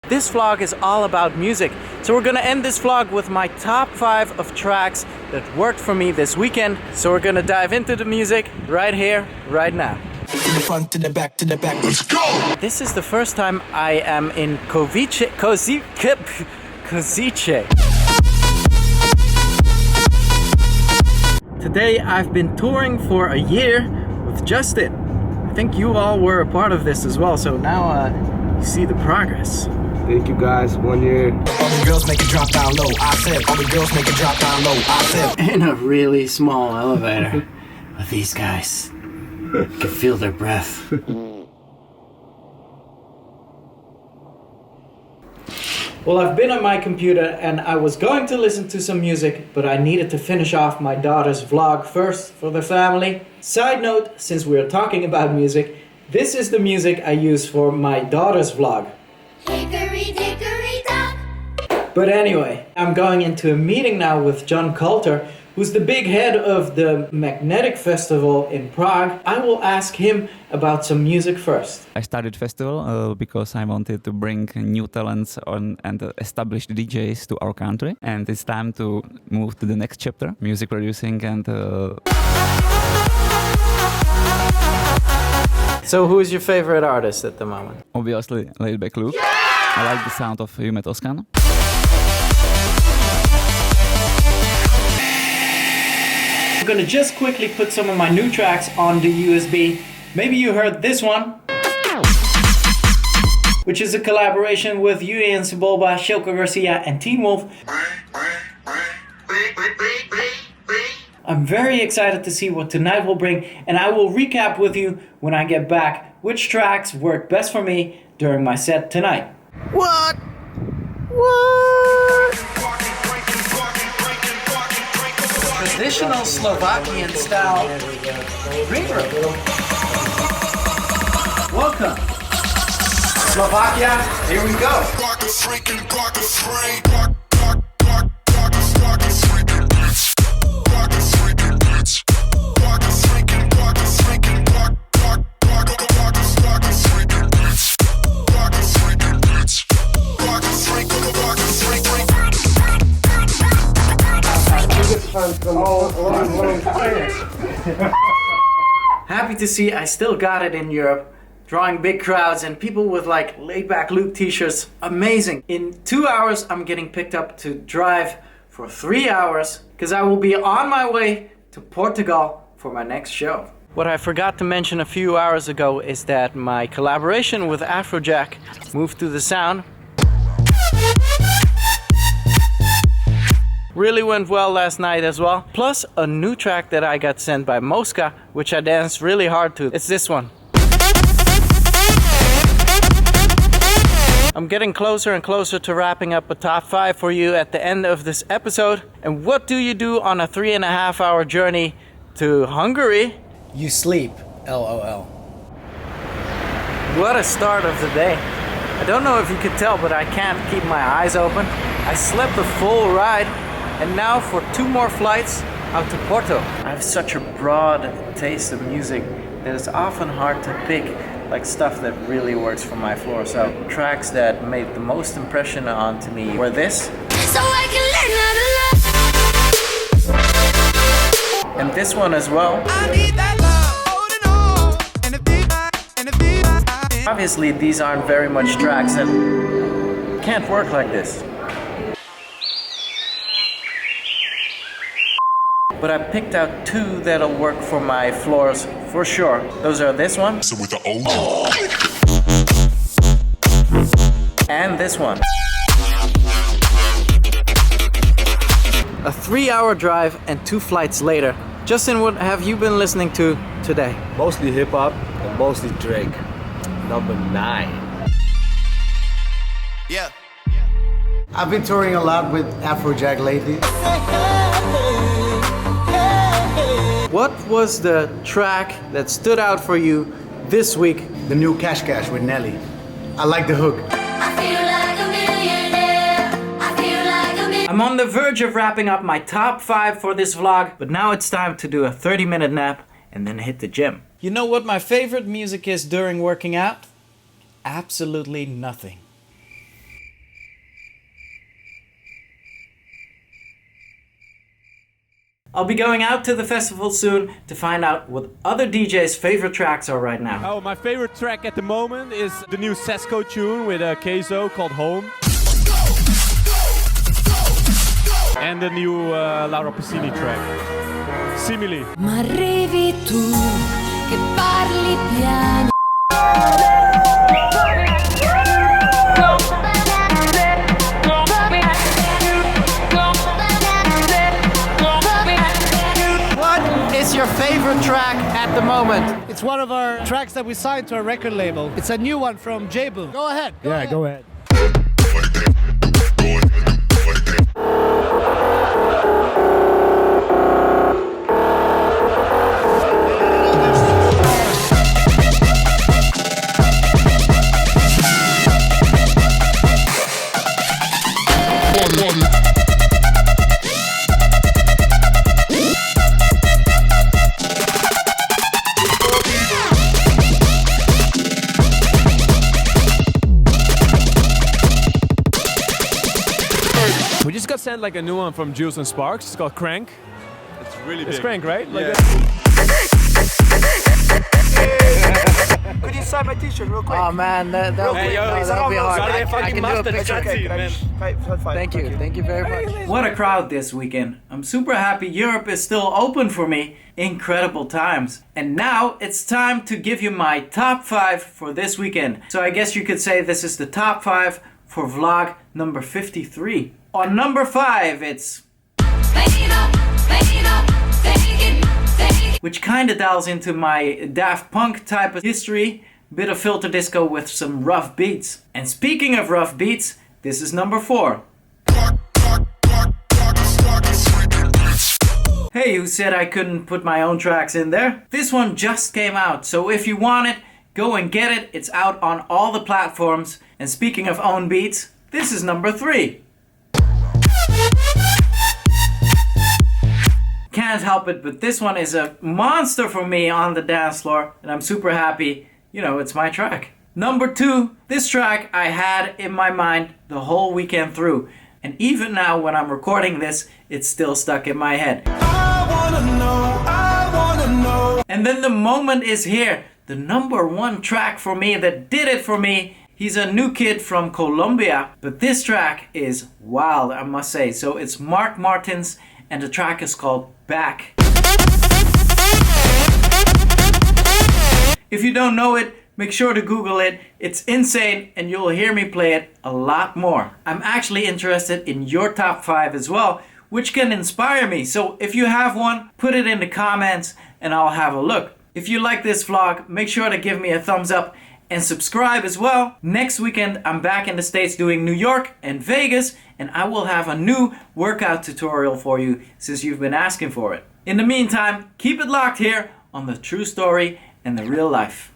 This vlog is all about music. So we're gonna end this vlog with my top 5 of tracks that worked for me this weekend. So we're gonna dive into the music right here, right now. To the front, to the back, to the back. Let's go! This is the first time I am in Kozice. Today I've been touring for a year with Justin. I think you all were a part of this as well, so now you see the progress. Thank you guys, 1 year. All the girls make it drop down low. I said, all the girls make it drop down low. I said. In a really small elevator with these guys. You can feel their breath. Well, I've been on my computer and I was going to listen to some music, but I needed to finish off my daughter's vlog first for the family. Side note, since we're talking about music, this is the music I use for my daughter's vlog. Hickory dickory dock. But anyway, I'm going into a meeting now with John Coulter, who's the big head of the Magnetic Festival in Prague. I will ask him about some music first. I started festival because I wanted to bring new talents on and established DJs to our country. And it's time to move to the next chapter, music producing and... So who is your favorite artist at the moment? Obviously, Laidback Luke. Yeah! I like the sound of Jumet Oskan. I'm gonna just quickly put some of my new tracks on the USB. Maybe you heard this one, which is a collaboration with Julian Sabolba, Shilko Garcia and Teen Wolf. I'm very excited to see what tonight will bring, and I will recap with you when I get back which tracks worked best for me during my set tonight. What? Traditional Slovakian style reverb. Welcome. Slovakia, here we go. Happy to see I still got it in Europe, drawing big crowds and people with like Laidback Luke t-shirts. Amazing. In 2 hours I'm getting picked up to drive for 3 hours because I will be on my way to Portugal for my next show. What I forgot to mention a few hours ago is that my collaboration with Afrojack moved to the sound. Really went well last night as well. Plus a new track that I got sent by Mosca, which I danced really hard to. It's this one. I'm getting closer and closer to wrapping up a top 5 for you at the end of this episode. And what do you do on a 3.5 hour journey to Hungary? You sleep, LOL. What a start of the day. I don't know if you could tell, but I can't keep my eyes open. I slept a full ride. And now for 2 more flights out to Porto. I have such a broad taste of music that it's often hard to pick like stuff that really works for my floor. So tracks that made the most impression onto me were this. So I can learn how to love. And this one as well. I need that love, holding on, and the beat, Obviously these aren't very much tracks that can't work like this. But I picked out 2 that'll work for my floors for sure. Those are this one. So with the old. And this one. A 3-hour drive and 2 flights later. Justin, what have you been listening to today? Mostly hip hop and mostly Drake. Number 9. Yeah. I've been touring a lot with Afrojack lately. What was the track that stood out for you this week? The new Cash Cash with Nelly. I like the hook. I feel like a millionaire. I feel like a millionaire. I'm on the verge of wrapping up my top 5 for this vlog, but now it's time to do a 30-minute nap and then hit the gym. You know what my favorite music is during working out? Absolutely nothing. I'll be going out to the festival soon to find out what other DJs' favorite tracks are right now. Oh, my favorite track at the moment is the new Sesco tune with Keizo called Home. And the new Laura Pausini track, Simili. Ma arrivi tu che parli piano. What is your favorite track at the moment? It's one of our tracks that we signed to our record label. It's a new one from J-Boo. Go ahead. Go ahead. We just got sent like a new one from Jules and Sparks. It's called Crank. It's really big. It's Crank, right? Yeah. Like Could you sign my t-shirt real quick? Oh man, that'll be hard. I can do a picture. Thank Thank you very much. What a crowd this weekend. I'm super happy Europe is still open for me. Incredible times. And now it's time to give you my top 5 for this weekend. So I guess you could say this is the top 5 for vlog number 53. On number 5, it's... which kinda dials into my Daft Punk type of history. Bit of filter disco with some rough beats. And speaking of rough beats, this is number 4. Hey, who said I couldn't put my own tracks in there? This one just came out, so if you want it, go and get it. It's out on all the platforms. And speaking of own beats, this is number 3. Can't help it, but this one is a monster for me on the dance floor, and I'm super happy. You know, it's my track. Number 2, this track I had in my mind the whole weekend through, and even now when I'm recording this, it's still stuck in my head. I wanna know. And then the moment is here. The number 1 track for me that did it for me. He's a new kid from Colombia, but this track is wild, I must say. So it's Mark Martins, and the track is called Back. If you don't know it, make sure to Google it. It's insane, and you'll hear me play it a lot more. I'm actually interested in your top 5 as well, which can inspire me. So if you have one, put it in the comments and I'll have a look. If you like this vlog, make sure to give me a thumbs up and subscribe as well. Next weekend I'm back in the States doing New York and Vegas, and I will have a new workout tutorial for you since you've been asking for it. In the meantime, keep it locked here on The True Story and the Real Life.